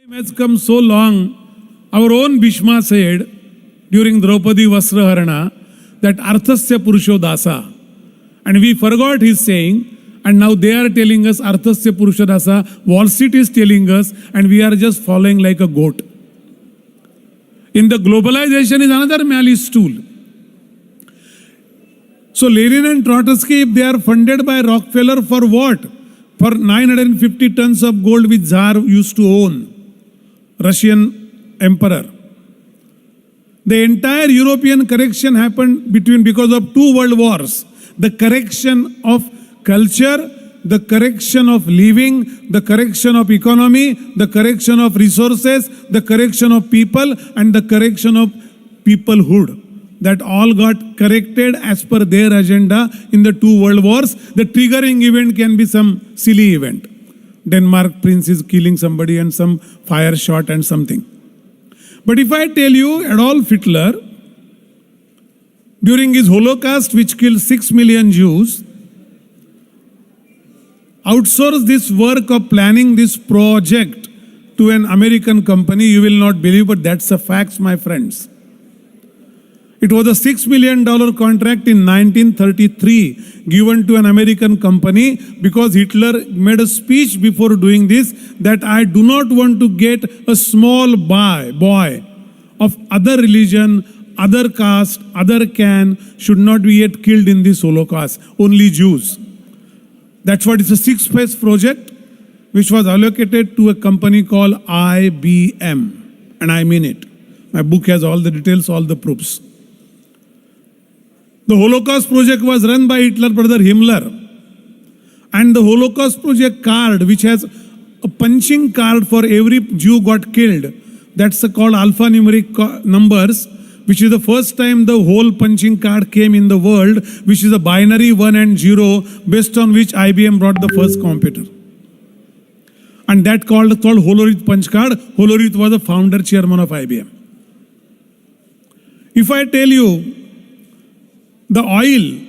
Time has come so long, our own Bhishma said during Draupadi Vasraharana that Arthasya Purusho Dasa. And we forgot his saying, and now they are telling us Arthasya Purusho Dasa, Wall Street is telling us, and we are just following like a goat. In the globalization is another malice tool. So Lenin and Trotsky, if they are funded by Rockefeller for what? For 950 tons of gold which Tsar used to own, Russian emperor. The entire European correction happened because of two world wars. The correction of culture, the correction of living, the correction of economy, the correction of resources, the correction of people, and the correction of peoplehood. That all got corrected as per their agenda in the two world wars. The triggering event can be some silly event. Denmark prince is killing somebody and some fire shot and something. But if I tell you Adolf Hitler, during his Holocaust which killed 6 million Jews, outsourced this work of planning this project to an American company, you will not believe, but that's a fact, my friends. It was a $6 million contract in 1933 given to an American company because Hitler made a speech before doing this that I do not want to get a small boy of other religion, other caste, other can should not be yet killed in this Holocaust, only Jews. That's what is a 6-phase project which was allocated to a company called IBM. And I mean it. My book has all the details, all the proofs. The Holocaust project was run by Hitler brother Himmler. And the Holocaust project card, which has a punching card for every Jew got killed, that's called alphanumeric numbers, which is the first time the whole punching card came in the world, which is a binary 1 and 0, based on which IBM brought the first computer. And that called Hollerith punch card. Hollerith was the founder chairman of IBM. If I tell you, the oil,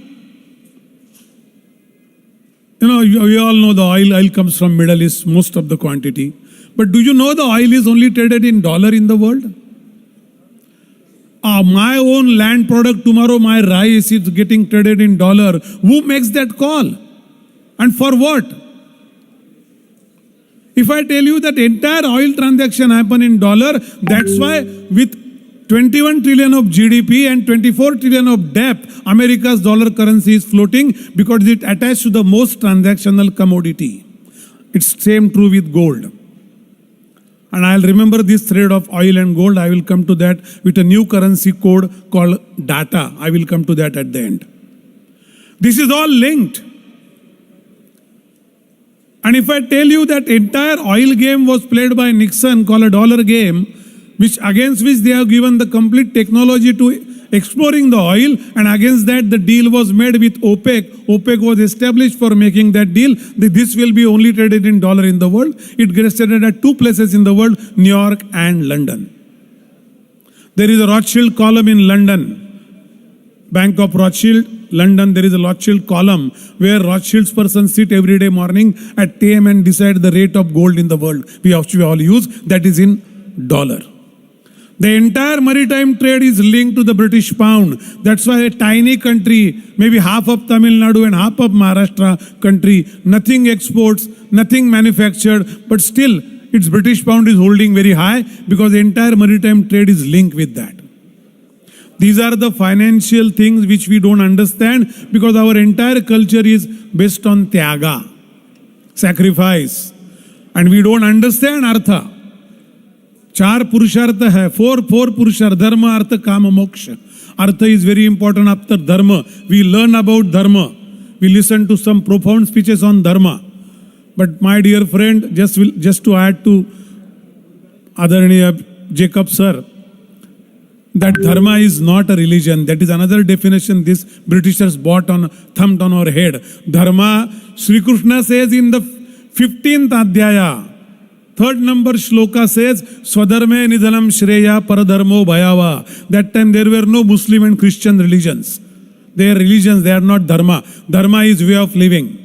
we all know the oil comes from Middle East, most of the quantity. But do you know the oil is only traded in dollar in the world? My own land product tomorrow, my rice is getting traded in dollar. Who makes that call? And for what? If I tell you that entire oil transaction happen in dollar, that's why with 21 trillion of GDP and 24 trillion of debt, America's dollar currency is floating because it attached to the most transactional commodity. It's same true with gold. And I'll remember this thread of oil and gold. I will come to that with a new currency code called data. I will come to that at the end. This is all linked. And if I tell you that entire oil game was played by Nixon called a dollar game, against which they have given the complete technology to exploring the oil, and against that the deal was made with OPEC. OPEC was established for making that deal. This will be only traded in dollar in the world. It gets traded at two places in the world, New York and London. There is a Rothschild column in London. Bank of Rothschild, London, there is a Rothschild column where Rothschild's person sit every day morning at 10 a.m. and decide the rate of gold in the world. We all use, that is in dollar. The entire maritime trade is linked to the British pound. That's why a tiny country, maybe half of Tamil Nadu and half of Maharashtra country, nothing exports, nothing manufactured, but still its British pound is holding very high because the entire maritime trade is linked with that. These are the financial things which we don't understand because our entire culture is based on tyaga, sacrifice. And we don't understand artha. 4 purusharth hai, 4 purusharth, dharma, artha, kama, moksha. Artha is very important after dharma. We learn about dharma. We listen to some profound speeches on dharma. But my dear friend, just to add to Adaraniya Jacob sir, that dharma is not a religion. That is another definition this Britishers thumped on our head. Dharma, Sri Krishna says in the 15th Adhyaya, 3rd number shloka says, Swadharme nidhanam shreya paradharmo bhayava. That time there were no Muslim and Christian religions. They are religions, they are not dharma. Dharma is way of living.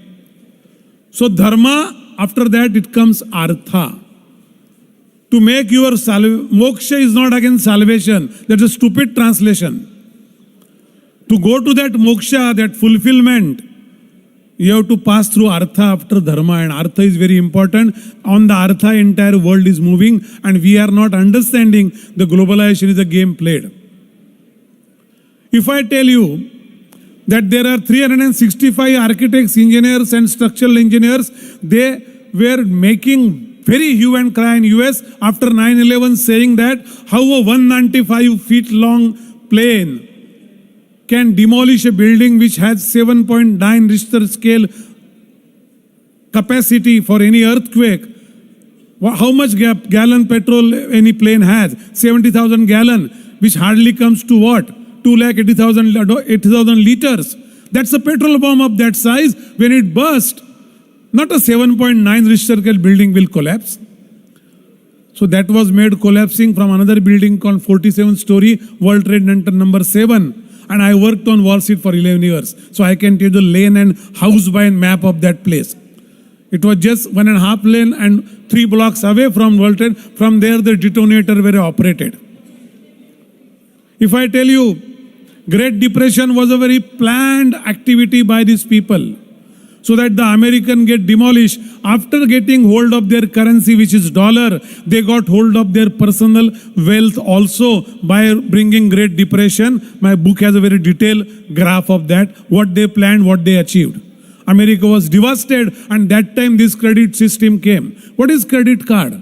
So dharma, after that it comes artha. To make your moksha is not again salvation. That's a stupid translation. To go to that moksha, that fulfillment, you have to pass through artha after dharma, and artha is very important. On the artha, entire world is moving, and we are not understanding the globalization is a game played. If I tell you that there are 365 architects, engineers and structural engineers, they were making very hue and cry in US after 9/11, saying that how a 195 feet long plane can demolish a building which has 7.9 Richter scale capacity for any earthquake. How much gallon petrol any plane has? 70,000 gallon, which hardly comes to what? 2,80,000 liters. That's a petrol bomb of that size. When it bursts, not a 7.9 Richter scale building will collapse. So that was made collapsing from another building called 47-story World Trade Center number 7. And I worked on Wall Street for 11 years. So I can tell you the lane and house by map of that place. It was just 1.5 lane and 3 blocks away from World Trade. From there the detonator were operated. If I tell you, Great Depression was a very planned activity by these people, so that the American get demolished. After getting hold of their currency, which is dollar, they got hold of their personal wealth also by bringing Great Depression. My book has a very detailed graph of that, what they planned, what they achieved. America was devastated, and that time this credit system came. What is credit card?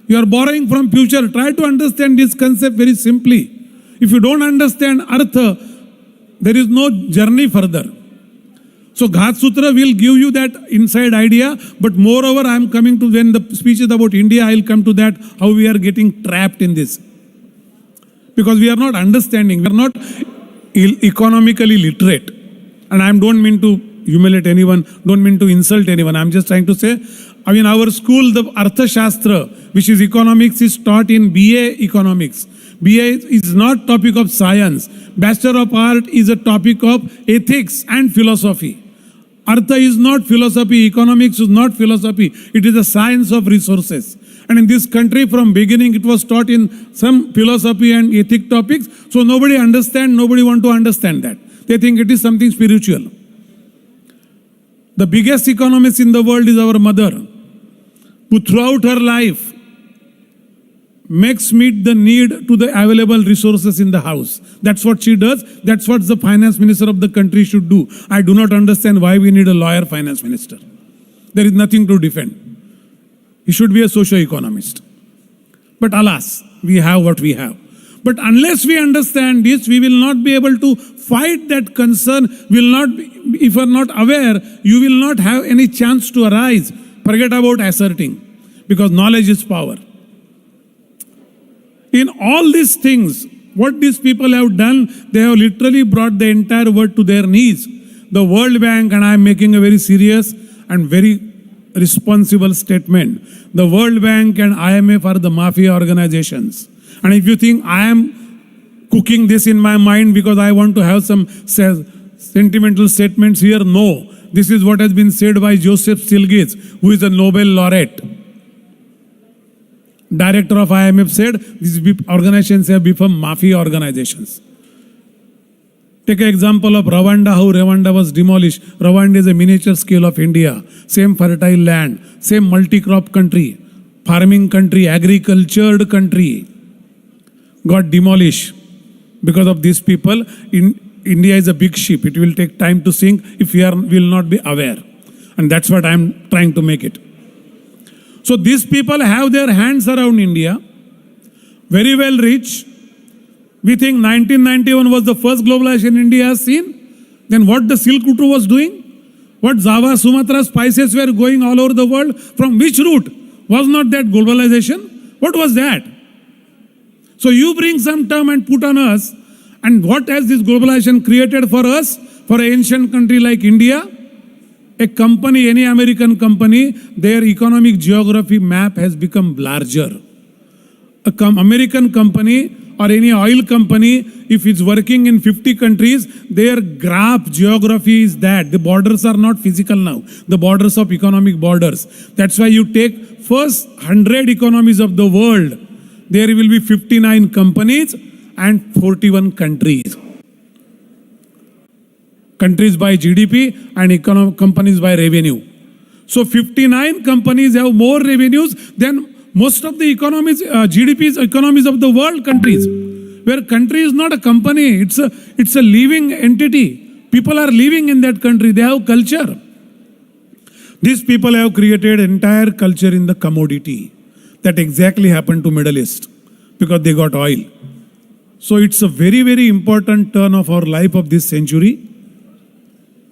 You are borrowing from future. Try to understand this concept very simply. If you don't understand Artha, there is no journey further. So Ghat Sutra will give you that inside idea, but moreover I am coming to, when the speech is about India, I will come to that, how we are getting trapped in this. Because we are not understanding, we are not economically literate. And I don't mean to humiliate anyone, don't mean to insult anyone. I am just trying to say, our school, the Artha Shastra, which is economics, is taught in BA Economics. BA is not topic of science. Bachelor of Art is a topic of ethics and philosophy. Artha is not philosophy, economics is not philosophy. It is a science of resources. And in this country from beginning it was taught in some philosophy and ethic topics. So nobody understand, nobody want to understand that. They think it is something spiritual. The biggest economist in the world is our mother, who throughout her life makes meet the need to the available resources in the house. That's what she does. That's what the finance minister of the country should do. I do not understand why we need a lawyer finance minister. There is nothing to defend. He should be a socio-economist. But alas, we have what we have. But unless we understand this, we will not be able to fight that concern. If you are not aware, you will not have any chance to arise. Forget about asserting, because knowledge is power. In all these things, what these people have done, they have literally brought the entire world to their knees. The World Bank, and I am making a very serious and very responsible statement. The World Bank and IMF are the mafia organizations. And if you think I am cooking this in my mind because I want to have some sentimental statements here, no. This is what has been said by Joseph Stiglitz, who is a Nobel laureate. Director of IMF said, these organizations have become mafia organizations. Take an example of Rwanda, how Rwanda was demolished. Rwanda is a miniature scale of India. Same fertile land, same multi-crop country, farming country, agricultured country. Got demolished because of these people. India is a big ship. It will take time to sink if we will not be aware. And that's what I am trying to make it. So these people have their hands around India, very well rich. We think 1991 was the first globalization India has seen. Then what the Silk Route was doing, what Java, Sumatra spices were going all over the world, from which route? Was not that globalization? What was that? So you bring some term and put on us, and what has this globalization created for us, for an ancient country like India? A company, any American company, their economic geography map has become larger. American company or any oil company, if it's working in 50 countries, their graph geography is that. The borders are not physical now. The borders of economic borders. That's why you take first 100 economies of the world, there will be 59 companies and 41 countries. Countries by GDP and companies by revenue. So 59 companies have more revenues than most of the economies, economies of the world countries. Where country is not a company, it's a living entity. People are living in that country, they have culture. These people have created entire culture in the commodity. That exactly happened to Middle East because they got oil. So it's a very, very important turn of our life of this century.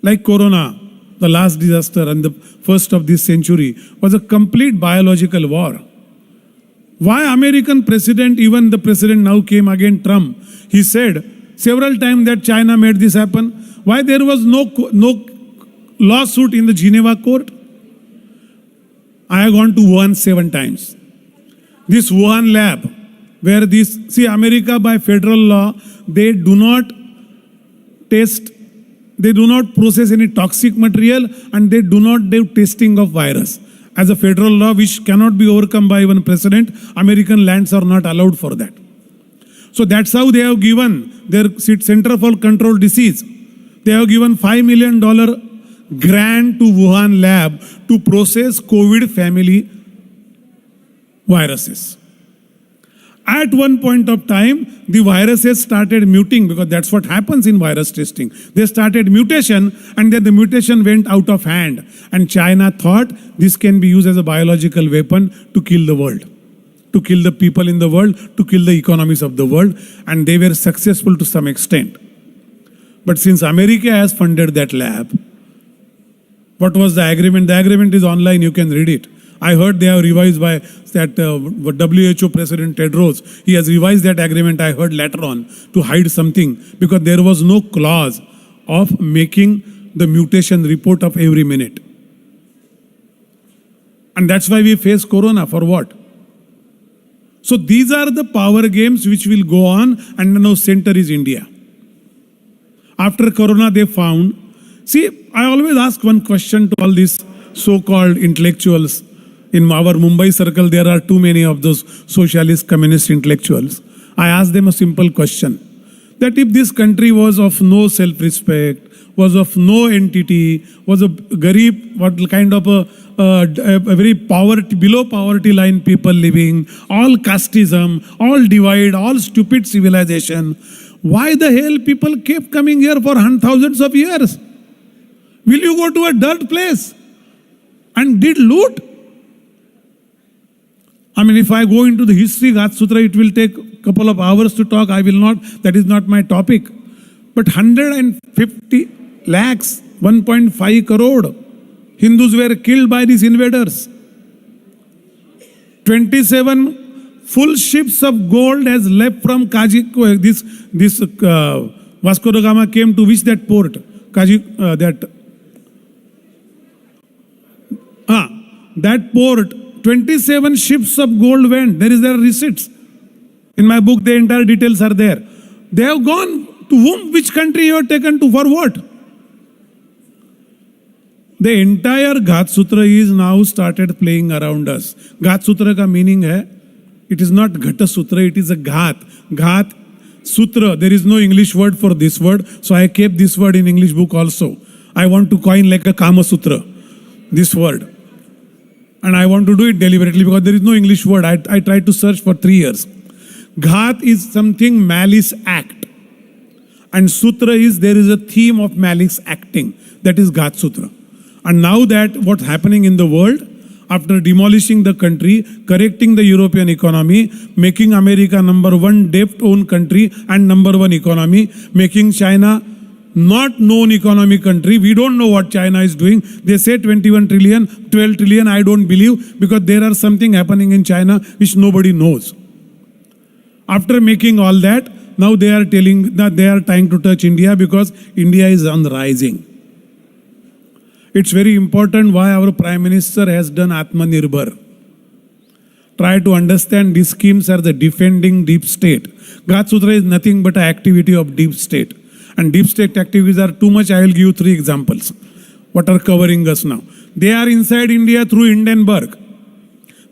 Like Corona, the last disaster and the first of this century was a complete biological war. Why American president, even the president now came again, Trump, he said several times that China made this happen. Why there was no lawsuit in the Geneva court? I have gone to Wuhan 7 times. This Wuhan lab, where America by federal law, they do not test, they do not process any toxic material and they do not do testing of virus. As a federal law which cannot be overcome by even president, American lands are not allowed for that. So that's how they have given their Center for Control Disease. They have given $5 million grant to Wuhan lab to process COVID family viruses. At one point of time, the viruses started mutating because that's what happens in virus testing. They started mutation and then the mutation went out of hand. And China thought this can be used as a biological weapon to kill the world, to kill the people in the world, to kill the economies of the world. And they were successful to some extent. But since America has funded that lab, what was the agreement? The agreement is online, you can read it. I heard they have revised by that WHO President Tedros. He has revised that agreement, I heard later on, to hide something because there was no clause of making the mutation report of every minute. And that's why we face Corona. For what? So these are the power games which will go on, and now center is India. After Corona they found, see, I always ask one question to all these so-called intellectuals. In our Mumbai circle, there are too many of those socialist communist intellectuals. I ask them a simple question, that if this country was of no self-respect, was of no entity, was a garib, what kind of a very poverty, below poverty line people living, all casteism, all divide, all stupid civilization, why the hell people kept coming here for thousands of years? Will you go to a dirt place and did loot? I mean, if I go into the history, Ghat Sutra, it will take a couple of hours to talk. I will not, that is not my topic. But 150 lakhs, 1.5 crore Hindus were killed by these invaders. 27 full ships of gold has left from Kajik. This Vasco da Gama came to which that port? That port. 27 ships of gold went. There receipts. In my book, the entire details are there. They have gone to whom? Which country you have taken to? For what? The entire Ghat Sutra is now started playing around us. Ghat Sutra ka meaning hai, it is not Ghata Sutra, it is a Ghat. Ghat Sutra, there is no English word for this word. So I kept this word in English book also. I want to coin like a Kama Sutra, this word. And I want to do it deliberately because there is no English word. I tried to search for 3 years. Ghat is something malice act. And Sutra is, there is a theme of malice acting. That is Ghat Sutra. And now that what's happening in the world, after demolishing the country, correcting the European economy, making America #1 debt-owned country and #1 economy, making China not known economic country. We don't know what China is doing. They say 21 trillion, 12 trillion. I don't believe because there are something happening in China which nobody knows. After making all that, now they are telling that they are trying to touch India because India is on the rising. It's very important why our Prime Minister has done Atmanirbhar. Try to understand these schemes are the defending deep state. Ghat Sutra is nothing but an activity of deep state. And deep state activities are too much. I will give you 3 examples. What are covering us now? They are inside India through Hindenburg.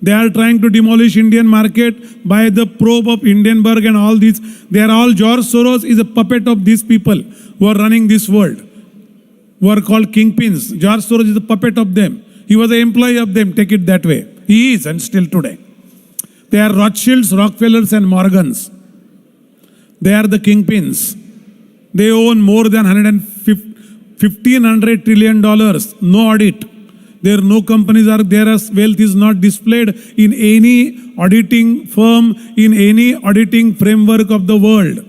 They are trying to demolish Indian market by the probe of Hindenburg and all these. They are all, George Soros is a puppet of these people who are running this world, who are called kingpins. George Soros is a puppet of them. He was an employee of them, take it that way. He is, and still today. They are Rothschilds, Rockefellers and Morgans. They are the kingpins. They own more than $1,500 trillion. No audit. There no companies are there, as wealth is not displayed in any auditing firm, in any auditing framework of the world.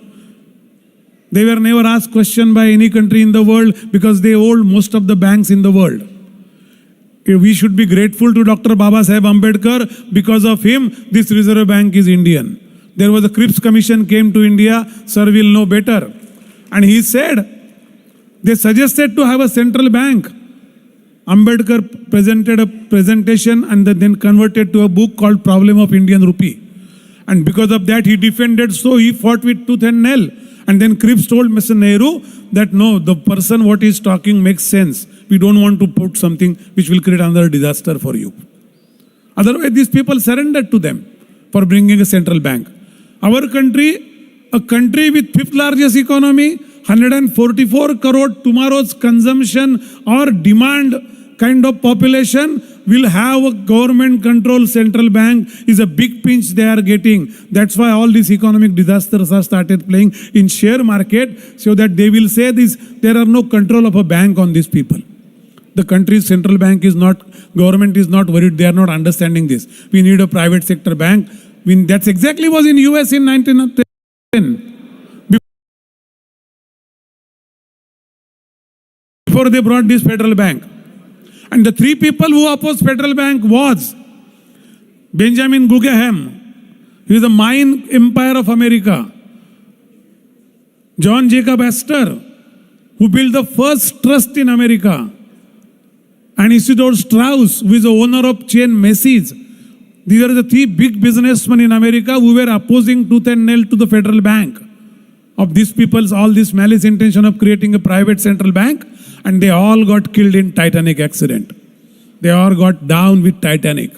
They were never asked question by any country in the world because they hold most of the banks in the world. We should be grateful to Dr. Baba Saheb Ambedkar. Because of him, this Reserve Bank is Indian. There was a Cripps Commission came to India. Sir will know better. And he said, they suggested to have a central bank. Ambedkar presented a presentation and then converted to a book called Problem of Indian Rupee. And because of that, he defended, so he fought with tooth and nail. And then Cripps told Mr. Nehru that no, the person what is talking makes sense. We don't want to put something which will create another disaster for you. Otherwise, these people surrendered to them for bringing a central bank. Our country, a country with fifth largest economy, 144 crore tomorrow's consumption or demand kind of population will have a government controlled central bank is a big pinch they are getting. That's why all these economic disasters are started playing in share market, so that they will say this, there are no control of a bank on these people. The country's central bank is not, government is not worried, they are not understanding this. We need a private sector bank. That's exactly was in US in 1910. Before they brought this federal bank. And the three people who opposed federal bank was Benjamin Guggenheim, he is the mine empire of America. John Jacob Astor, who built the first trust in America. And Isidore Strauss, who is the owner of chain Macy's. These are the three big businessmen in America who were opposing tooth and nail to the federal bank. Of these people's, all this malice intention of creating a private central bank, and they all got killed in Titanic accident. They all got down with Titanic.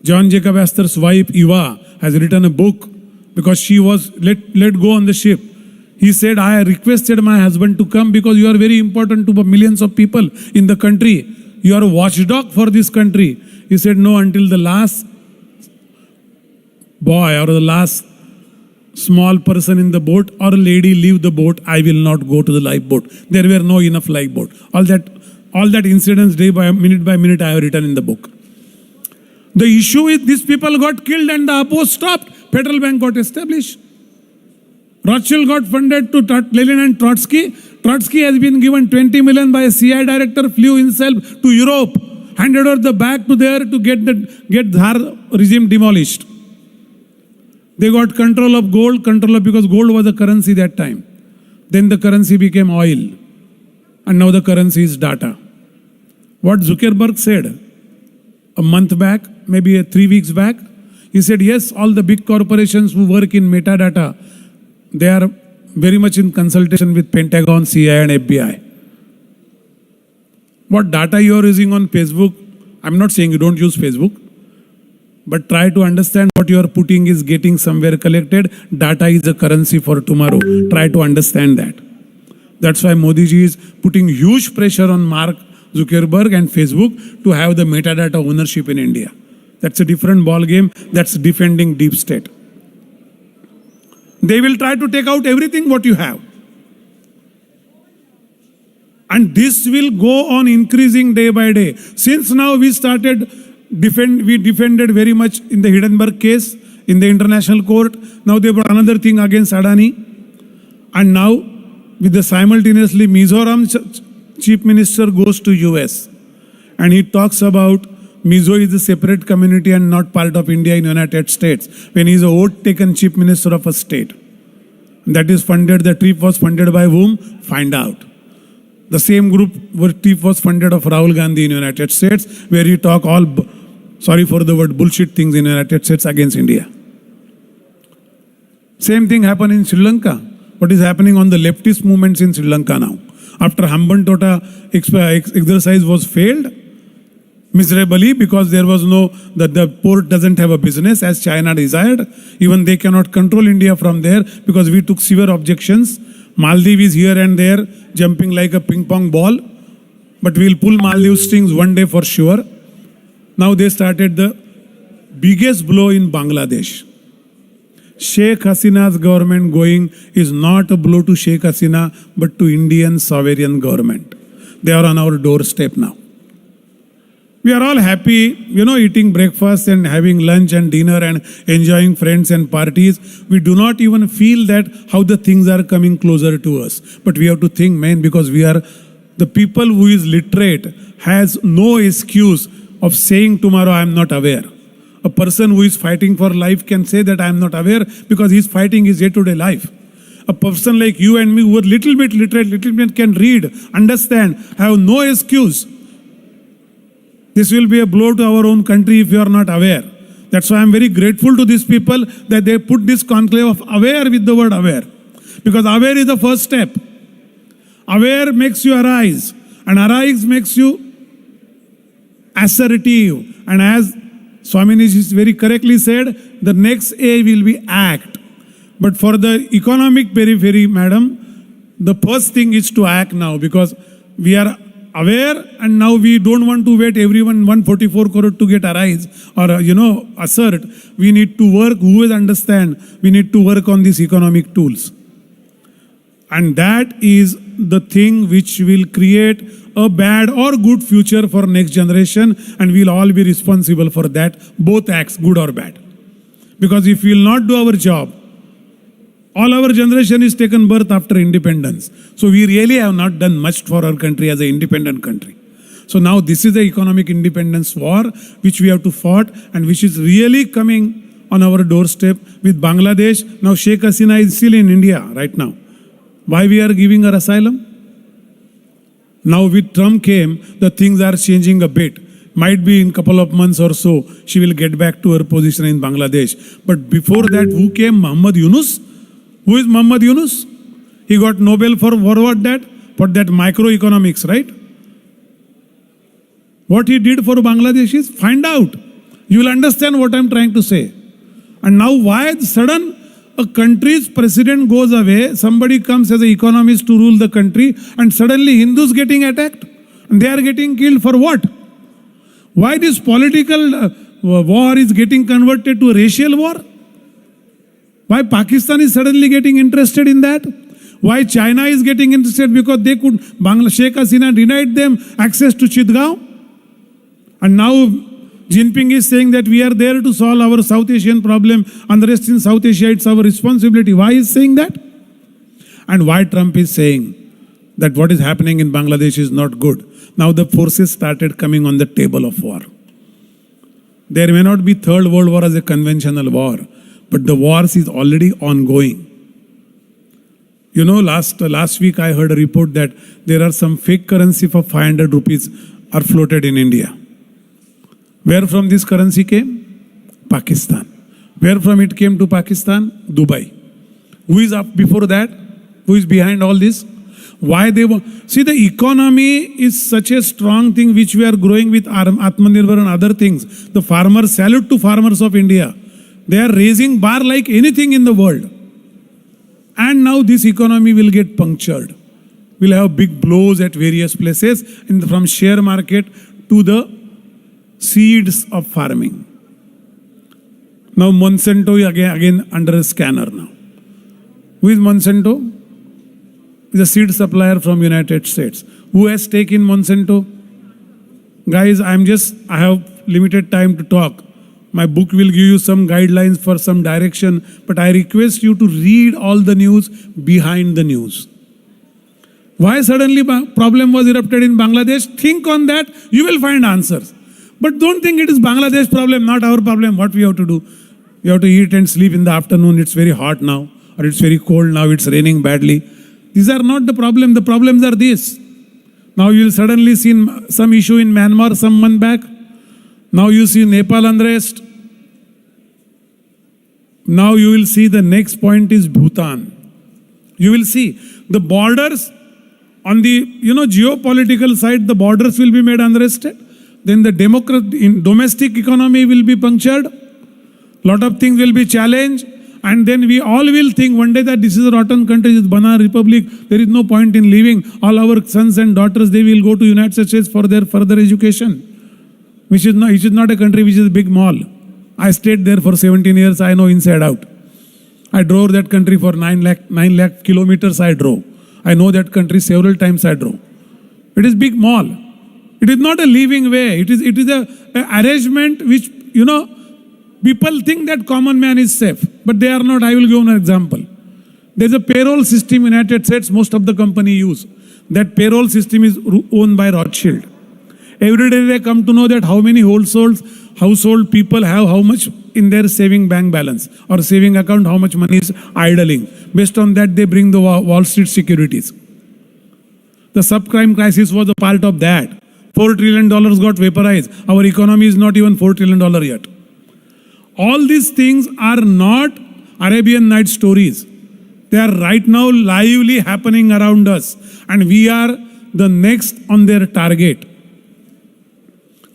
John Jacob Astor's wife, Eva, has written a book because she was let go on the ship. He said, I requested my husband to come because you are very important to millions of people in the country. You are a watchdog for this country. He said, no, until the last boy or the last small person in the boat or a lady leave the boat, I will not go to the lifeboat. There were no enough lifeboat. All that incidents day by minute I have written in the book. The issue is these people got killed and the oppose stopped. Federal bank got established. Rothschild got funded to Lenin and Trotsky. Trotsky has been given 20 million by a CIA director, flew himself to Europe, handed over the bag to there to get Tsar regime demolished. They got control of gold, because gold was a currency that time. Then the currency became oil. And now the currency is data. What Zuckerberg said a month back, maybe 3 weeks back, he said, yes, all the big corporations who work in metadata, they are very much in consultation with Pentagon, CIA and FBI. What data you are using on Facebook, I'm not saying you don't use Facebook, but try to understand what you are putting is getting somewhere collected. Data is a currency for tomorrow. Try to understand that. That's why Modi ji is putting huge pressure on Mark Zuckerberg and Facebook to have the metadata ownership in India. That's a different ball game. That's defending deep state. They will try to take out everything what you have. And this will go on increasing day by day. Since now we started we defended very much in the Hindenburg case in the international court. Now they brought another thing against Adani. And now with the simultaneously Mizoram chief minister goes to US and he talks about Mizo is a separate community and not part of India in United States when he is a vote taken chief minister of a state. That is funded, the trip was funded by whom? Find out. The same group where trip was funded of Rahul Gandhi in United States, where he talk all, sorry for the word, bullshit things in United States against India. Same thing happened in Sri Lanka. What is happening on the leftist movements in Sri Lanka now? After Hambantota exercise was failed, miserably because there was the port doesn't have a business as China desired. Even they cannot control India from there because we took severe objections. Maldives is here and there jumping like a ping pong ball. But we'll pull Maldives strings one day for sure. Now they started the biggest blow in Bangladesh. Sheikh Hasina's government going is not a blow to Sheikh Hasina, but to Indian sovereign government. They are on our doorstep now. We are all happy, eating breakfast and having lunch and dinner and enjoying friends and parties. We do not even feel that how the things are coming closer to us. But we have to think, man, because we are the people who is literate has no excuse of saying tomorrow I am not aware. A person who is fighting for life can say that I am not aware because he is fighting his day-to-day life. A person like you and me who are little bit literate, little bit can read, understand, have no excuse. This will be a blow to our own country if you are not aware. That's why I am very grateful to these people that they put this conclave of aware with the word aware. Because aware is the first step. Aware makes you arise. And arise makes you assertive. And as Swamiji very correctly said, the next A will be act. But for the economic periphery, madam, the first thing is to act now because we are aware and now we don't want to wait everyone 144 crore to get arise or, assert. We need to work, who will understand, we need to work on these economic tools. And that is the thing which will create a bad or good future for next generation and we'll all be responsible for that, both acts, good or bad. Because if we will not do our job, all our generation is taken birth after independence. So we really have not done much for our country as an independent country. So now this is the economic independence war which we have to fight and which is really coming on our doorstep with Bangladesh. Now Sheikh Hasina is still in India right now. Why we are giving her asylum? Now with Trump came, the things are changing a bit. Might be in a couple of months or so, she will get back to her position in Bangladesh. But before that, who came? Muhammad Yunus. Who is Muhammad Yunus? He got Nobel for what that? For that microeconomics, right? What he did for Bangladesh is find out. You will understand what I am trying to say. And now why sudden a country's president goes away, somebody comes as an economist to rule the country and suddenly Hindus getting attacked and they are getting killed for what? Why this political war is getting converted to a racial war? Why Pakistan is suddenly getting interested in that? Why China is getting interested? Because they could, Sheikh Hasina denied them access to Chitgaon. And now Jinping is saying that we are there to solve our South Asian problem. Unrest in South Asia, it's our responsibility. Why is saying that? And why Trump is saying that what is happening in Bangladesh is not good. Now the forces started coming on the table of war. There may not be Third World War as a conventional war, but the wars is already ongoing. Last week I heard a report that there are some fake currency for 500 rupees are floated in India. Where from this currency came? Pakistan. Where from it came to Pakistan? Dubai. Who is up before that? Who is behind all this? Why they want? See, the economy is such a strong thing which we are growing with Atmanirbhar and other things. The farmers, salute to farmers of India. They are raising bar like anything in the world. And now this economy will get punctured. We'll have big blows at various places from share market to the seeds of farming. Now Monsanto again under a scanner now. Who is Monsanto? Is a seed supplier from United States. Who has stake in Monsanto? Guys, I have limited time to talk. My book will give you some guidelines for some direction, but I request you to read all the news behind the news. Why suddenly problem was erupted in Bangladesh? Think on that, you will find answers. But don't think it is Bangladesh problem, not our problem. What we have to do? We have to eat and sleep in the afternoon. It's very hot now, or it's very cold now, it's raining badly. These are not the problem. The problems are this. Now you will suddenly see some issue in Myanmar some month back. Now you see Nepal unrest. Now you will see the next point is Bhutan. You will see the borders on the geopolitical side, the borders will be made unrested. then the domestic economy will be punctured. Lot of things will be challenged. And then we all will think one day that this is a rotten country, this is banana republic. There is no point in leaving. All our sons and daughters, they will go to United States for their further education. Which is not a country which is a big mall. I stayed there for 17 years. I know inside out. I drove that country for 9 lakh kilometers I drove. I know that country several times I drove. It is big mall. It is not a living way. It is a arrangement which, people think that common man is safe, but they are not. I will give an example. There's a payroll system in United States most of the company use. That payroll system is owned by Rothschild. Every day they come to know that how many household people have how much in their saving bank balance or saving account, how much money is idling. Based on that, they bring the Wall Street securities. The subprime crisis was a part of that. $4 trillion got vaporized. Our economy is not even $4 trillion yet. All these things are not Arabian Night stories. They are right now lively happening around us. And we are the next on their target.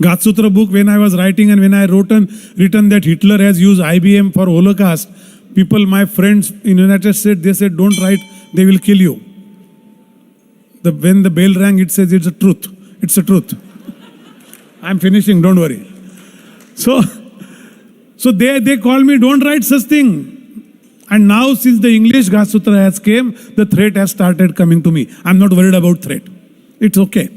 Gatsutra book, when I was writing and when I written that Hitler has used IBM for Holocaust, people, my friends in United States, they said, don't write, they will kill you. When the bell rang, it says it's a truth. It's a truth. I'm finishing, don't worry. So they call me, don't write such thing. And now since the English Gatsutra has came, the threat has started coming to me. I'm not worried about threat. It's okay.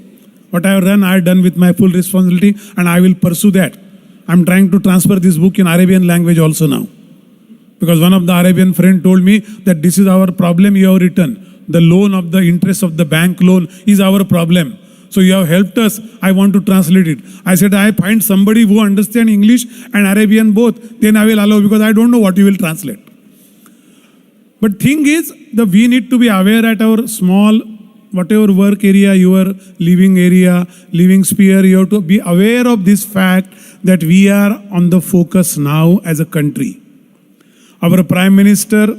What I have done with my full responsibility, and I will pursue that. I'm trying to transfer this book in Arabian language also now. Because one of the Arabian friend told me that this is our problem you have written. The loan of the interest of the bank loan is our problem. So you have helped us. I want to translate it. I said, I find somebody who understands English and Arabian both. Then I will allow, because I don't know what you will translate. But thing is, we need to be aware at our small, whatever work area, your living sphere, you have to be aware of this fact that we are on the focus now as a country. Our Prime Minister,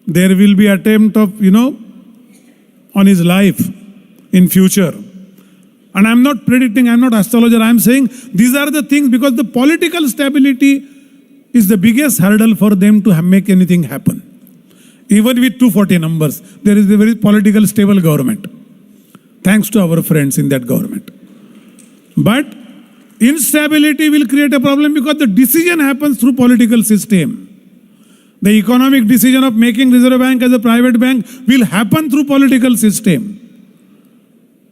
there will be attempt of, on his life in future. And I'm not predicting, I'm not astrologer, I'm saying these are the things, because the political stability is the biggest hurdle for them to make anything happen. Even with 240 numbers, there is a very political stable government. Thanks to our friends in that government. But instability will create a problem because the decision happens through political system. The economic decision of making Reserve Bank as a private bank will happen through political system.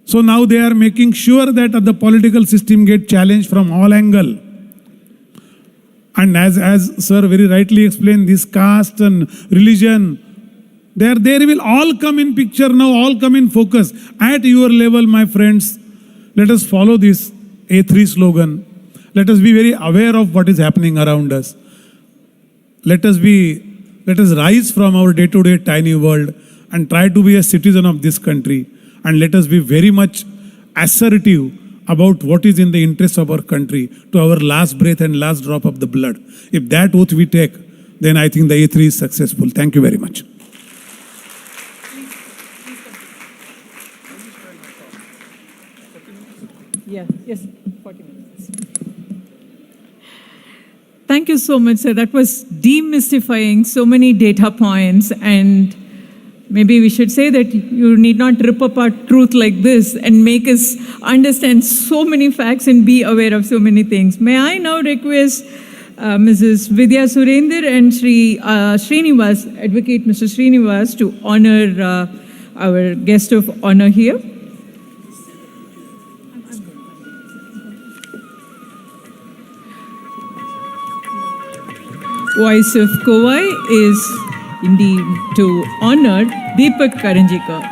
So now they are making sure that the political system get challenged from all angles. And as sir very rightly explained, this caste and religion, they will all come in picture now, all come in focus. At your level, my friends, let us follow this A3 slogan. Let us be very aware of what is happening around us. Let us rise from our day-to-day tiny world and try to be a citizen of this country. And let us be very much assertive about what is in the interest of our country to our last breath and last drop of the blood. If that oath we take, then I think the A3 is successful. Thank you very much. Yes, 40 minutes. Thank you so much, sir. That was demystifying so many data points, and maybe we should say that you need not rip apart truth like this and make us understand so many facts and be aware of so many things. May I now request Mrs. Vidya Surender and Srinivas, Advocate Mr. Srinivas, to honor our guest of honor here. Voice of Covai is indeed to honor Deepak Karanjikar.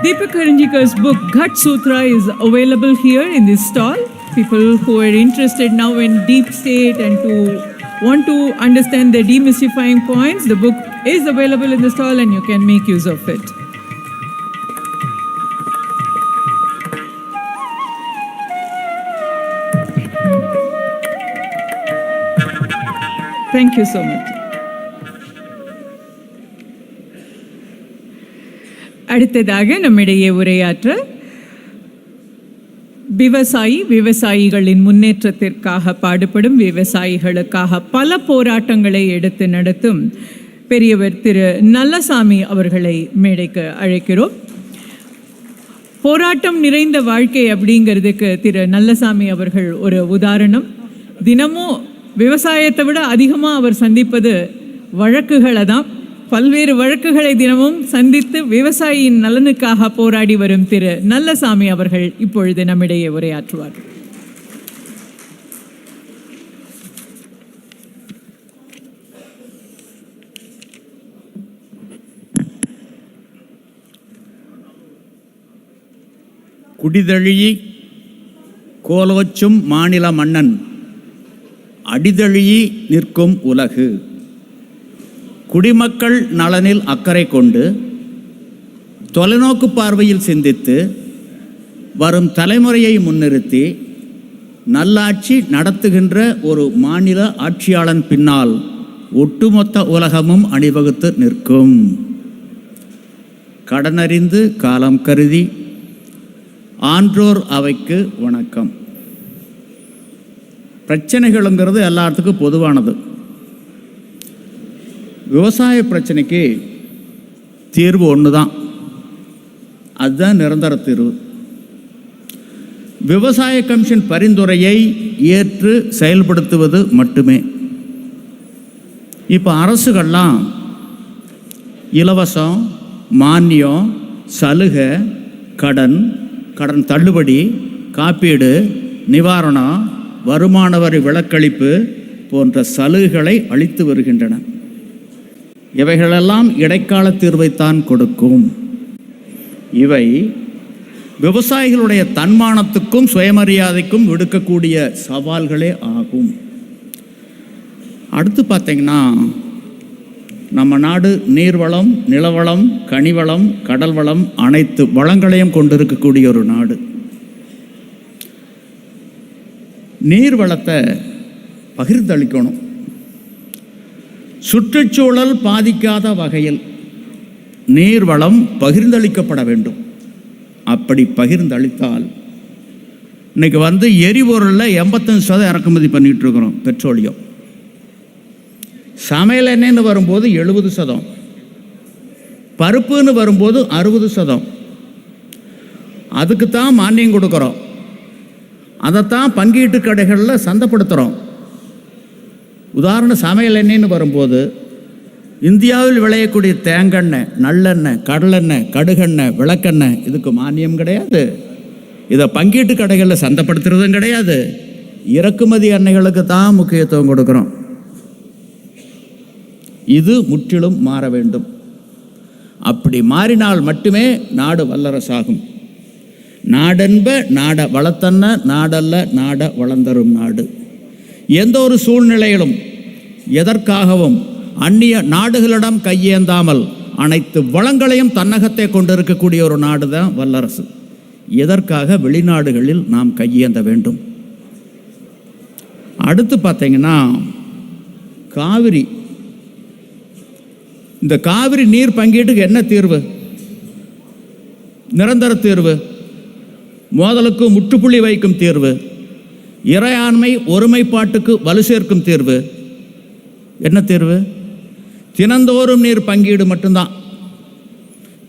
Deepak Karanjikar's book Ghat Sutra is available here in this stall. People who are interested now in deep state and to want to understand the demystifying points, the book is available in the stall and you can make use of it. Thank you so much. அடுத்ததாக நம்மிடையே உரையாற்ற விவசாயிகளின் முன்னேற்றத்திற்காக பாடுபடும் விவசாயிகளுக்காக பல போராட்டங்களை எடுத்து நடத்தும் பெரியவர் திரு நல்லசாமி அவர்களை மேடைக்கு அழைக்கிறோம். போராட்டம் நிறைந்த வாழ்க்கை அப்படிங்கிறதுக்கு திரு நல்லசாமி அவர்கள் ஒரு உதாரணம். தினமும் விவசாயத்தை விட அதிகமாக அவர் சந்திப்பது வழக்குகளை தான். பல்வேறு வழக்குகளை தினமும் சந்தித்து விவசாயியின் நலனுக்காக போராடி வரும் திரு நல்லசாமி அவர்கள் இப்பொழுது நம்மிடையே உரையாற்றுவார். குடிதழியி கோலோச்சும் மாநில மன்னன் அடிதழியி நிற்கும் உலகு. குடிமக்கள் நலனில் அக்கறை கொண்டு தொலைநோக்கு பார்வையில் சிந்தித்து வரும் தலைமுறையை முன்னிறுத்தி நல்லாட்சி நடத்துகின்ற ஒரு மாநில ஆட்சியாளன் பின்னால் ஒட்டுமொத்த உலகமும் அணிவகுத்து நிற்கும். கடனறிந்து காலம் கருதி ஆன்றோர் அவைக்கு வணக்கம். பிரச்சனைகளுங்கிறது எல்லாத்துக்கும் பொதுவானது. விவசாய பிரச்சனைக்கு தீர்வு ஒன்று தான், அதுதான் நிரந்தர தீர்வு. விவசாய கமிஷன் பரிந்துரையை ஏற்று செயல்படுத்துவது மட்டுமே. இப்போ அரசுகள்லாம் இலவசம், மானியம், சலுகை, கடன் தள்ளுபடி, காப்பீடு, நிவாரணம், வருமான வரி விலக்களிப்பு போன்ற சலுகைகளை அளித்து வருகின்றன. இவைகளெல்லாம் இடைக்கால தீர்வைத்தான் கொடுக்கும். இவை விவசாயிகளுடைய தன்மானத்துக்கும் சுயமரியாதைக்கும் விடுக்கக்கூடிய சவால்களே ஆகும். அடுத்து பார்த்தீங்கன்னா, நம்ம நாடு நீர்வளம், நிலவளம், கனிவளம், கடல் வளம் அனைத்து வளங்களையும் கொண்டிருக்கக்கூடிய ஒரு நாடு. நீர்வளத்தை பகிர்ந்தளிக்கணும். சுற்றுச்சூழல் பாதிக்காத வகையில் நீர்வளம் பகிர்ந்தளிக்கப்பட வேண்டும். அப்படி பகிர்ந்தளித்தால், இன்னைக்கு எரிபொருளில் 85% இறக்குமதி பண்ணிட்டு இருக்கிறோம். பெட்ரோலியம், சமையல் எண்ணெய்னு வரும்போது 70%, பருப்புன்னு வரும்போது 60%. அதுக்கு தான் மானியம் கொடுக்குறோம். அதைத்தான் பங்கீட்டு கடைகளில் சந்தைப்படுத்துகிறோம். உதாரணம், சமையல் எண்ணெய்னு வரும்போது இந்தியாவில் விளையக்கூடிய தேங்காய், நல்லெண்ணெய், கடலெண்ணெய், கடுகெண்ணெய், விளக்கெண்ணெய் இதுக்கு மானியம் கிடையாது. இதை பங்கீட்டு கடைகளில் சந்தைப்படுத்துறதும் கிடையாது. இறக்குமதி எண்ணெய்களுக்கு தான் முக்கியத்துவம் கொடுக்குறோம். இது முற்றிலும் மாற வேண்டும். அப்படி மாறினால் மட்டுமே நாடு வல்லரசாகும். நாடென்ப நாட வளத்தன்ன, நாடல்ல நாட வளர்ந்தரும் நாடு. எந்த ஒரு சூழ்நிலையிலும் எதற்காகவும் அந்நிய நாடுகளிடம் கையேந்தாமல் அனைத்து வளங்களையும் தன்னகத்தை கொண்டிருக்கக்கூடிய ஒரு நாடு தான் வல்லரசு. எதற்காக வெளிநாடுகளில் நாம் கையேந்த வேண்டும்? அடுத்து பார்த்தீங்கன்னா, காவிரி. இந்த காவிரி நீர் பங்கீட்டுக்கு என்ன தீர்வு? நிரந்தர தீர்வு, மோதலுக்கு முற்றுப்புள்ளி வைக்கும் தீர்வு, இறையாண்மை ஒருமைப்பாட்டுக்கு வலு சேர்க்கும் தீர்வு. என்ன தீர்வு? தினந்தோறும் நீர் பங்கீடு மட்டும்தான்.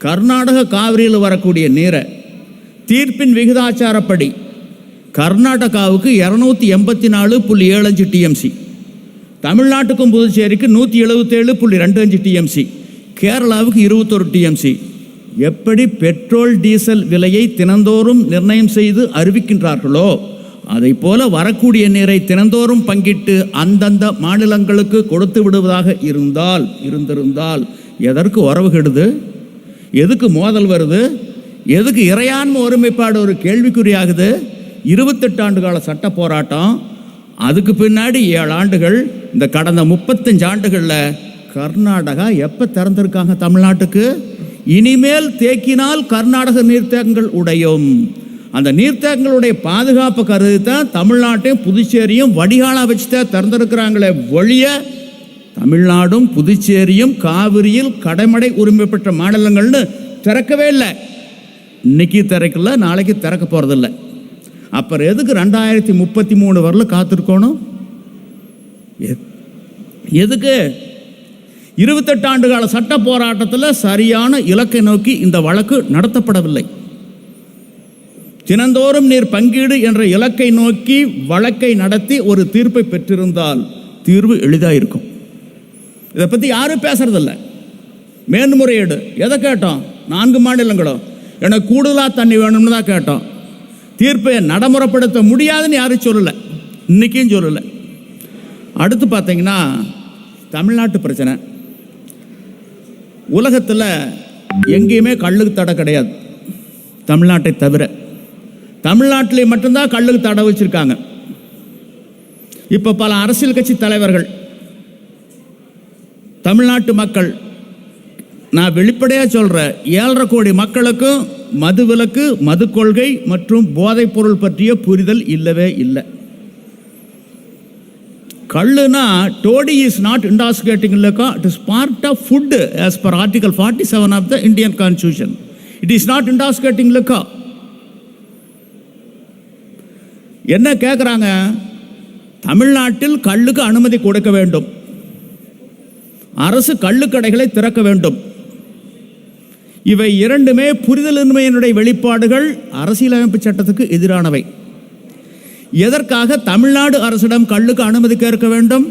கர்நாடக காவிரியில் வரக்கூடிய நீரை தீர்ப்பின் விகிதாச்சாரப்படி கர்நாடகாவுக்கு 284.75 டிஎம்சி, தமிழ்நாட்டுக்கும் புதுச்சேரிக்கு 177.25 டிஎம்சி, கேரளாவுக்கு 21 டிஎம்சி. எப்படி பெட்ரோல் டீசல் விலையை தினந்தோறும் நிர்ணயம் செய்து அறிவிக்கின்றார்களோ, அதை போல வரக்கூடிய நீரை தினந்தோறும் பங்கிட்டு அந்தந்த மாநிலங்களுக்கு கொடுத்து விடுவதாக இருந்திருந்தால் எதற்கு உறவு கெடுது? எதுக்கு மோதல் வருது? எதுக்கு இறையாண்மை ஒருமைப்பாடு ஒரு கேள்விக்குறியாகுது? 28 ஆண்டு கால சட்ட போராட்டம், அதுக்கு பின்னாடி 7 ஆண்டுகள், இந்த கடந்த 35 ஆண்டுகளில் கர்நாடகா எப்போ திறந்திருக்காங்க தமிழ்நாட்டுக்கு? இனிமேல் தேக்கினால் கர்நாடக நீர்த்தேக்கங்கள் உடையும். அந்த நீர்த்தேக்கங்களுடைய பாதுகாப்பு கருதி தான் தமிழ்நாட்டையும் புதுச்சேரியும் வடிகாலா வச்சு தான் திறந்திருக்கிறாங்களே ஒழிய, தமிழ்நாடும் புதுச்சேரியும் காவிரியில் கடைமடை உரிமை பெற்ற மாநிலங்கள்னு திறக்கவே இல்லை. இன்னைக்கு திறக்கல, நாளைக்கு திறக்க போகிறதில்லை. அப்புறம் எதுக்கு 2033 வரலும் காத்திருக்கணும்? எதுக்கு? 28 ஆண்டு கால சட்ட போராட்டத்தில் சரியான இலக்கை நோக்கி இந்த வழக்கு நடத்தப்படவில்லை. தினந்தோறும் நீர் பங்கீடு என்ற இலக்கை நோக்கி வழக்கை நடத்தி ஒரு தீர்ப்பை பெற்றிருந்தால் தீர்வு எளிதாக இருக்கும். இதை பற்றி யாரும் பேசுறதில்ல. மேன்முறையீடு எதை கேட்டோம்? 4 மாநிலங்களும் எனக்கு கூடுதலாக தண்ணி வேணும்னு தான் கேட்டோம். தீர்ப்பை நடைமுறைப்படுத்த முடியாதுன்னு யாரும் சொல்லலை, இன்றைக்கும் சொல்லலை. அடுத்து பார்த்தீங்கன்னா தமிழ்நாட்டு பிரச்சனை. உலகத்தில் எங்கேயுமே கள்ளுக்கு தடை கிடையாது, தமிழ்நாட்டை தவிர. தமிழ்நாட்டிலே மட்டும்தான் கள்ளுக்கு தடை வச்சுருக்காங்க. இப்போ பல அரசியல் கட்சி தலைவர்கள், தமிழ்நாட்டு மக்கள், நான் வெளிப்படையாக சொல்கிறேன், 7.5 கோடி மக்களுக்கும் மது விலக்கு, மது கொள்கை மற்றும் போதைப் பொருள் பற்றிய புரிதல் இல்லவே இல்லை. கள்ளுனா toddy is not intoxicating liquor, it is part of food as per Article 47 of the Indian Constitution. It is not intoxicating liquor. என்ன கேட்குறாங்க? தமிழ்நாட்டில் கள்ளுக்கு அனுமதி கொடுக்க வேண்டும், அரசு கள்ளுக்கடைகளை திறக்க வேண்டும். இவை இரண்டுமே புரிதலின்மையினுடைய வெளிப்பாடுகள், அரசியலமைப்பு சட்டத்துக்கு எதிரானவை. எதற்காக தமிழ்நாடு அரசிடம் கள்ளுக்கு அனுமதி கேட்க வேண்டும்?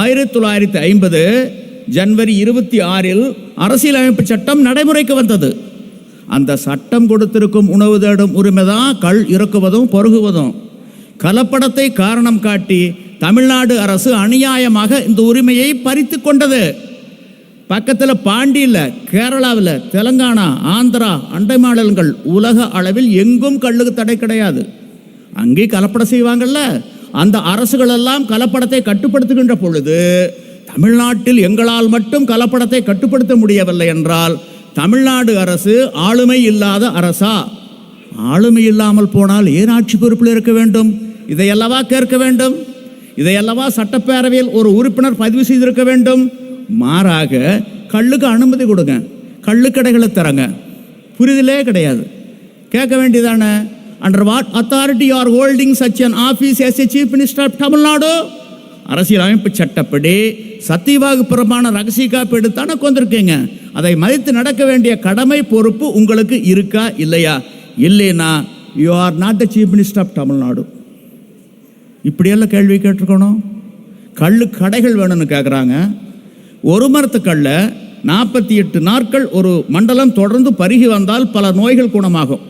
1950 ஜனவரி 26 அரசியலமைப்பு சட்டம் நடைமுறைக்கு வந்தது. அந்த சட்டம் கொடுத்திருக்கும் உணவு தேடும் உரிமை தான் கள் இறக்குவதும் பருகுவதும். கலப்படத்தை காரணம் காட்டி தமிழ்நாடு அரசு அநியாயமாக இந்த உரிமையை பறித்து கொண்டது. பக்கத்தில் பாண்டியில், கேரளாவில், தெலுங்கானா, ஆந்திரா, அண்டை மாநிலங்கள், உலக அளவில் எங்கும் கள்ளுக்கு தடை கிடையாது. அங்கே கலப்படம் செய்வாங்கள்ல, அந்த அரசுகள் எல்லாம் கலப்படத்தை கட்டுப்படுத்துகின்ற பொழுது தமிழ்நாட்டில் எங்களால் மட்டும் கலப்படத்தை கட்டுப்படுத்த முடியவில்லை என்றால் தமிழ்நாடு அரசு ஆளுமை இல்லாத அரசா? ஆளுமை இல்லாமல் போனால் ஏன் ஆட்சி பொறுப்பில் இருக்க வேண்டும்? இதையல்லவா கேட்க வேண்டும், இதையல்லவா சட்டப்பேரவையில் ஒரு உறுப்பினர் பதிவு செய்திருக்க வேண்டும். மாறாக கள்ளுக்கு அனுமதி கொடுங்க, கள்ளுக்கடைகளை தரங்க, புரிதலே கிடையாது. கேட்க வேண்டியதானே, under what authority are holding such an office as a chief minister of Tamil Nadu? அரசியலமைப்பு சட்டப்படி சத்தியவாகு புறமான ரகசிய காப்பு எடுத்தானே கொண்டிருக்கீங்க. அதை மதித்து நடக்க வேண்டிய கடமை பொறுப்பு உங்களுக்கு இருக்கா இல்லையா? இல்லைன்னா you are not the chief minister of Tamil Nadu. இப்படியெல்லாம் கேள்வி கேட்டிருக்கணும். கள்ளு கடைகள் வேணும்னு கேட்குறாங்க. ஒரு மரத்துக்கல்ல 48 நாட்கள் ஒரு மண்டலம் தொடர்ந்து பருகி வந்தால் பல நோய்கள் குணமாகும்.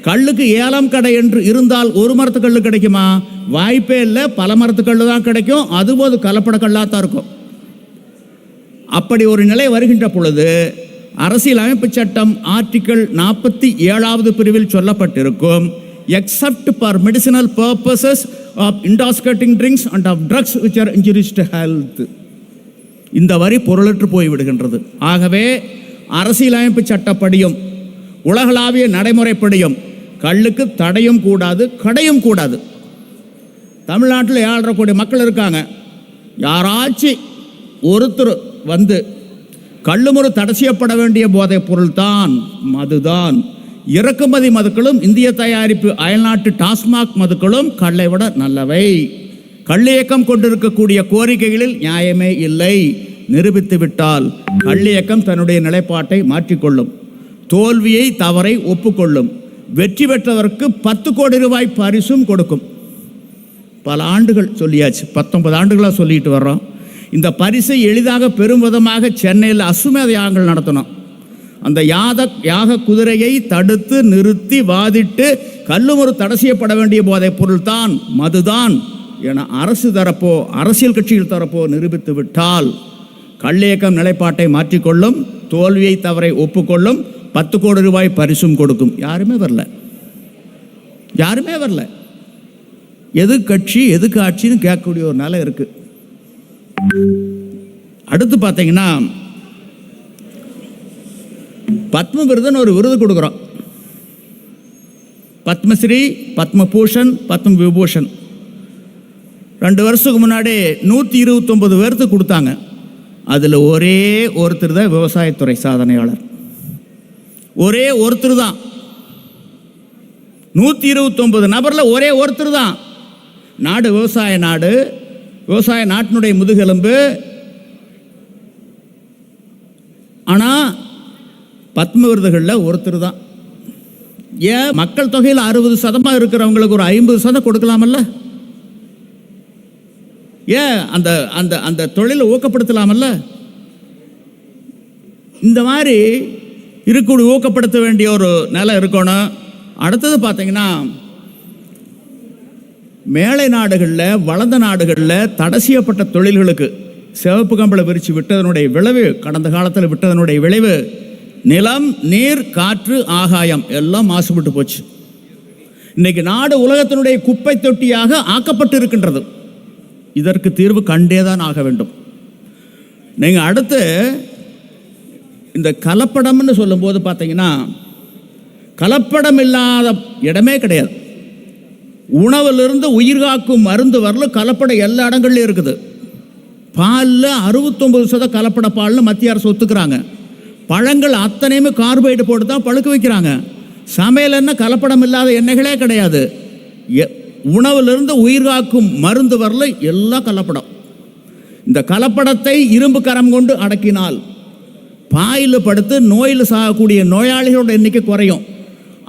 கல்லுக்கு ஏலம் கடை என்று இருந்தால் ஒரு மரத்துக்கல்லு கிடைக்குமா? வாய்ப்பே இல்லை. பல மரத்துக்கல்லு தான் கிடைக்கும், அதுபோது கலப்பட கல்லாக தான் இருக்கும். அப்படி ஒரு நிலை வருகின்ற பொழுது அரசியல் அமைப்பு சட்டம் ஆர்டிக்கிள் 47வது பிரிவில் சொல்லப்பட்டிருக்கும், except for medicinal purposes of intoxicating drinks and of drugs which are injurious to health. இந்த வரி பொருளற்று போய்விடுகின்றது. ஆகவே அரசியலமைப்பு சட்டப்படியும் உலகளாவிய நடைமுறைப்படியும் கள்ளுக்கு தடையும் கூடாது, கடையும் கூடாது. தமிழ்நாட்டில் 7.5 கோடி மக்கள் இருக்காங்க. யாராச்சும் ஒருத்தர் வந்து கள்ளுமுறை தடை செய்யப்பட வேண்டிய போதைப் பொருள் தான் மதுதான். இறக்குமதி மதுக்களும் இந்திய தயாரிப்பு அயல்நாட்டு டாஸ்மாக் மதுக்களும் கள்ளை விட நல்லவை. கள்ளியக்கம் கொண்டிருக்கக்கூடிய கோரிக்கைகளில் நியாயமே இல்லை. நிரூபித்து விட்டால் கள்ளியக்கம் தன்னுடைய நிலைப்பாட்டை மாற்றிக்கொள்ளும், தோல்வியை தவறை ஒப்புக்கொள்ளும், வெற்றி பெற்றவருக்கு 10 கோடி ரூபாய் பரிசும் கொடுக்கும். பல ஆண்டுகள் சொல்லியாச்சு, 19 ஆண்டுகளாக சொல்லிட்டு வர்றோம். இந்த பரிசை எளிதாக பெரும் விதமாக சென்னையில் அசுமேத யாகங்கள் நடத்தணும். அந்த யாக குதிரையை தடுத்து நிறுத்தி வாதிட்டு கள்ளுமுறை தடை செய்யப்பட வேண்டிய போதைப் பொருள் தான் மதுதான் என அரசு தரப்போ அரசியல் கட்சிகள் தரப்போ நிரூபித்து விட்டால் கள்ளியக்கம் நிலைப்பாட்டை மாற்றிக்கொள்ளும், தோல்வியை தவறை ஒப்புக்கொள்ளும், 10 கோடி ரூபாய் பரிசும் கொடுக்கும். யாருமே வரல, யாருமே வரல. எது கட்சி எதுக்கு ஆட்சின்னு கேட்கக்கூடிய ஒரு நிலை இருக்கு. அடுத்து பார்த்தீங்கன்னா பத்ம விருதுன்னு ஒரு விருது கொடுக்குறோம். பத்மஸ்ரீ, பத்மபூஷன், பத்ம விபூஷன். 2 வருஷத்துக்கு முன்னாடி 129 பேருக்கு கொடுத்தாங்க. அதில் ஒரே ஒருத்தர் தான் விவசாயத்துறை சாதனையாளர். ஒரே ஒருத்தர் தான். 129 நபரில் ஒரே ஒருத்தர் தான். நாடு விவசாய நாடு, விவசாய நாட்டினுடைய முதுகெலும்பு. ஆனால் பத்ம விருதுகளில் ஒருத்தர் தான். ஏன் மக்கள் தொகையில் 60% இருக்கிறவங்களுக்கு ஒரு 50% கொடுக்கலாமல்ல? ஏன் அந்த அந்த அந்த தொழிலை ஊக்கப்படுத்தலாமல்ல? இந்த மாதிரி இருக்கக்கூடிய ஊக்கப்படுத்த வேண்டிய ஒரு நிலை இருக்கணும். அடுத்தது பார்த்தீங்கன்னா, மேலை நாடுகளில், வளர்ந்த நாடுகளில் தடை செய்யப்பட்ட தொழில்களுக்கு சிவப்பு கம்பளை விரித்து விட்டதனுடைய விளைவு, கடந்த காலத்தில் விட்டதனுடைய விளைவு, நிலம், நீர், காற்று, ஆகாயம் எல்லாம் மாசுபட்டு போச்சு. இன்னைக்கு நாடு உலகத்தினுடைய குப்பை தொட்டியாக ஆக்கப்பட்டு இருக்கின்றது. இதற்கு தீர்வு கண்டேதான் ஆக வேண்டும். நீங்கள் அடுத்து இந்த கலப்படம்னு சொல்லும்போது பார்த்தீங்கன்னா, கலப்படம் இல்லாத இடமே கிடையாது. உணவிலிருந்து உயிர்காக்கும் மருந்து வரலும் கலப்படம் எல்லா இடங்கள்லையும் இருக்குது. பாலில் 69% கலப்பட பால்னு மத்திய அரசு ஒத்துக்கிறாங்க. பழங்கள் அத்தனையுமே கார்போஹைட்ரேட் போட்டு தான் பழுக்க வைக்கிறாங்க. சமையல் என்ன கலப்படம் இல்லாத எண்ணெய்களே கிடையாது. உணவிலிருந்து உயிர்காக்கும் மருந்து வரல எல்லாம் கலப்படம். இந்த கலப்படத்தை இரும்பு கரம் கொண்டு அடக்கினால் பாயில் படுத்து நோயில் சாகக்கூடிய நோயாளிகளோட எண்ணிக்கை குறையும்.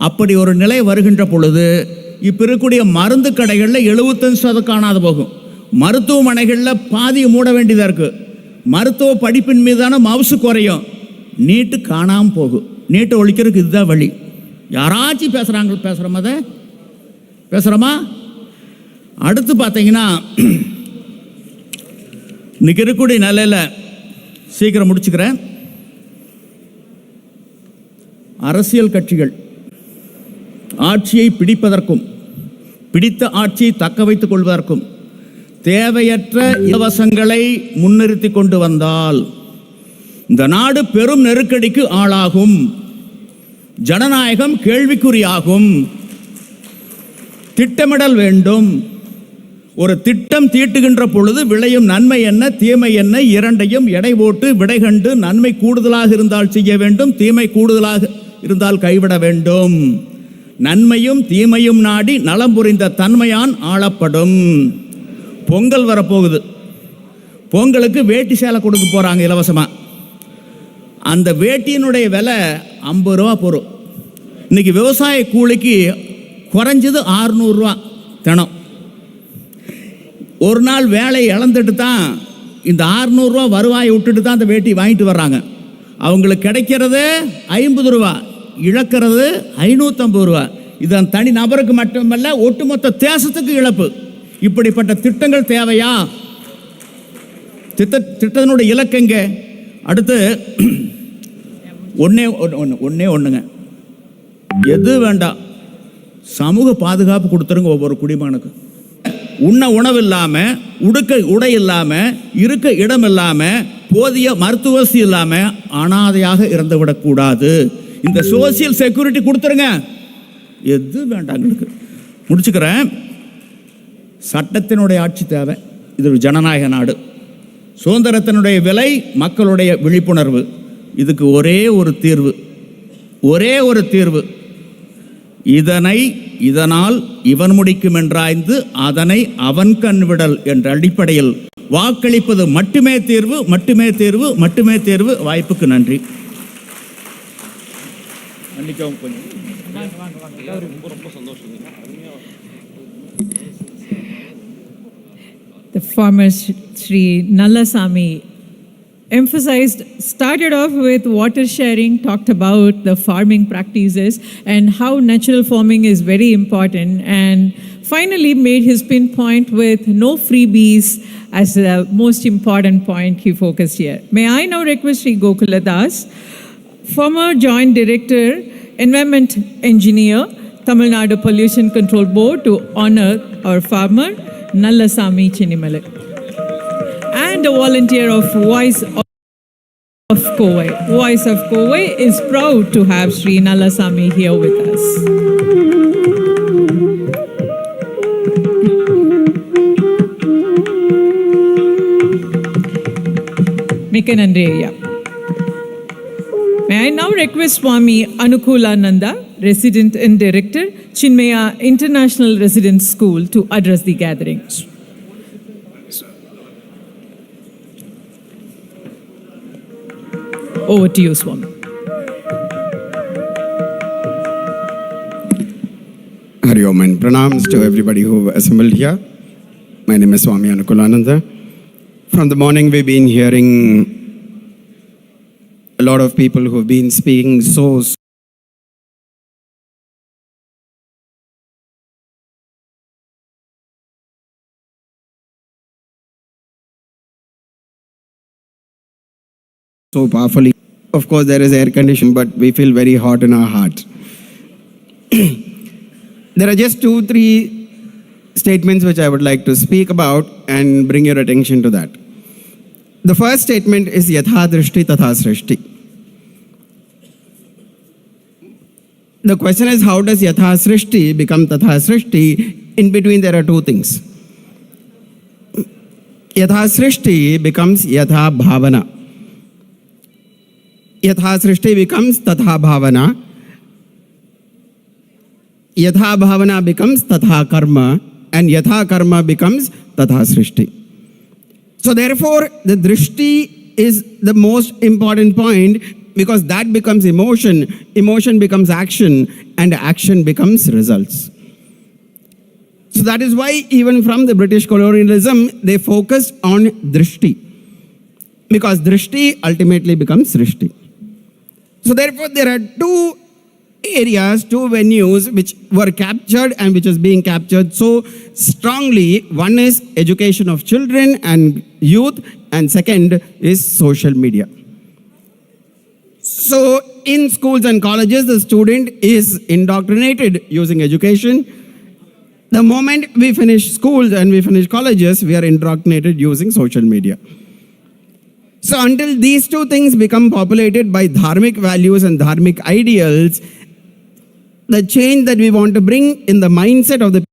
அப்படி ஒரு நிலை வருகின்ற பொழுது இப்போ இருக்கக்கூடிய மருந்து கடைகளில் 75% காணாது போகும். மருத்துவமனைகளில் பாதியை மூட வேண்டியதாக இருக்குது. மருத்துவ படிப்பின் மீதான மவுசு குறையும். நீட்டு காணாமல் போகும். நீட்டை ஒழிக்கிறதுக்கு இதுதான் வழி. யாராச்சும் பேசுகிறோமா? அடுத்து பார்த்தீங்கன்னா, இன்னைக்கு இருக்கக்கூடிய நிலையில் சீக்கிரம் முடிச்சுக்கிறேன். அரசியல் கட்சிகள் ஆட்சியை பிடிப்பதற்கும் பிடித்த ஆட்சியை தக்க வைத்துக் கொள்வதற்கும் தேவையற்ற இலவசங்களை முன்னிறுத்தி கொண்டு வந்தால் இந்த நாடு பெரும் நெருக்கடிக்கு ஆளாகும். ஜனநாயகம் கேள்விக்குறியாகும். திட்டமிடல் வேண்டும். ஒரு திட்டம் தீட்டுகின்ற பொழுது விளையும் நன்மை என்ன, தீமை என்ன, இரண்டையும் எடை போட்டு விடை கண்டு நன்மை கூடுதலாக இருந்தால் செய்ய வேண்டும், தீமை கூடுதலாக இருந்தால் கைவிட வேண்டும். நன்மையும் தீமையும் நாடி நலம் புரிந்த தன்மையான் ஆளப்படும். பொங்கல் வரப்போகுது. பொங்கலுக்கு வேட்டி சேலை கொடுக்க போகிறாங்க இலவசமாக. அந்த வேட்டியினுடைய விலை 50 ரூபா போகும். இன்னைக்கு விவசாய கூலிக்கு குறைஞ்சது 600 ரூபா தினம். ஒரு நாள் வேலையை இழந்துட்டு தான் இந்த 600 ரூபா வருவாயை விட்டுட்டு தான் அந்த வேட்டி வாங்கிட்டு வர்றாங்க. அவங்களுக்கு கிடைக்கிறது 50 ரூபா, இழக்கிறது 550 ரூபா. இது அந்த தனி நபருக்கு மட்டுமல்ல, ஒட்டுமொத்த தேசத்துக்கு இழப்பு. இப்படிப்பட்ட திட்டங்கள் தேவையா? திட்டத்தினுடைய இலக்கங்க. அடுத்து ஒன்றுங்க, எது வேண்டாம், சமூக பாதுகாப்பு கொடுத்துருங்க ஒவ்வொரு குடிமகனுக்கும். உண்ண உணவு இல்லாமல், உடுக்க உடை இல்லாமல், இருக்க இடம் இல்லாமல், போதிய மருத்துவ வசதி இல்லாமல் அனாதையாக இறந்து விடக்கூடாது. இந்த சோசியல் செக்யூரிட்டி கொடுத்துருங்க. எது வேண்டாம் எங்களுக்கு. முடிச்சுக்கிறேன். சட்டத்தினுடைய ஆட்சி தேவை. இது ஒரு ஜனநாயக நாடு. சுதந்திரத்தினுடைய விலை மக்களுடைய விழிப்புணர்வு. இதுக்கு ஒரே ஒரு தீர்வு. இதனால் இவன் முடிக்கும் என்றாய்ந்து அதனை அவன் கண் விடல் என்ற அடிப்படையில் வாக்களிப்பது மட்டுமே தீர்வு. வாய்ப்புக்கு நன்றி. The farmer Sri Nallasamy started off with water sharing, talked about the farming practices and how natural farming is very important, and finally made his pinpoint with no freebies as the most important point he focused here. May I now request Sri Gokula Das, former Joint Director, Environment Engineer, Tamil Nadu Pollution Control Board, to honor our farmer Nallasamy Chinimalai, and a volunteer of Voice of Covai. Voice of Covai is proud to have Sri Nallasamy here with us. Mikka Nandri. May I now request Swami Anukulananda, Resident and Director, Chinmaya International Residence School, to address the gathering. Over to you, Swami. Hari Om and pranams to everybody who assembled here. My name is Swami Anukulananda. From the morning we've been hearing a lot of people who have been speaking so powerfully. Of course, there is air conditioning, but we feel very hot in our heart. There are just 2-3 statements which I would like to speak about and bring your attention to that. The first statement is Yatha Drishti Tatha Srishti. The question is, how does Yatha Srishti become Tatha Srishti? In between there are two things. Yatha Srishti becomes Yatha Bhavana. Yatha Srishti becomes Tatha Bhavana. Yatha Bhavana becomes Tatha Karma. And Yatha Karma becomes Tatha Srishti. So therefore, the Drishti is the most important point, because that becomes emotion, emotion becomes action, and action becomes results. So that is why even from the British colonialism, they focused on Drishti, because Drishti ultimately becomes Srishti. So therefore, there are two areas, two venues which were captured and which is being captured so strongly. One is education of children and youth, and second is social media. So in schools and colleges, the student is indoctrinated using education. The moment we finish schools and we finish colleges, we are indoctrinated using social media. So until these two things become populated by dharmic values and dharmic ideals, the change that we want to bring in the mindset of the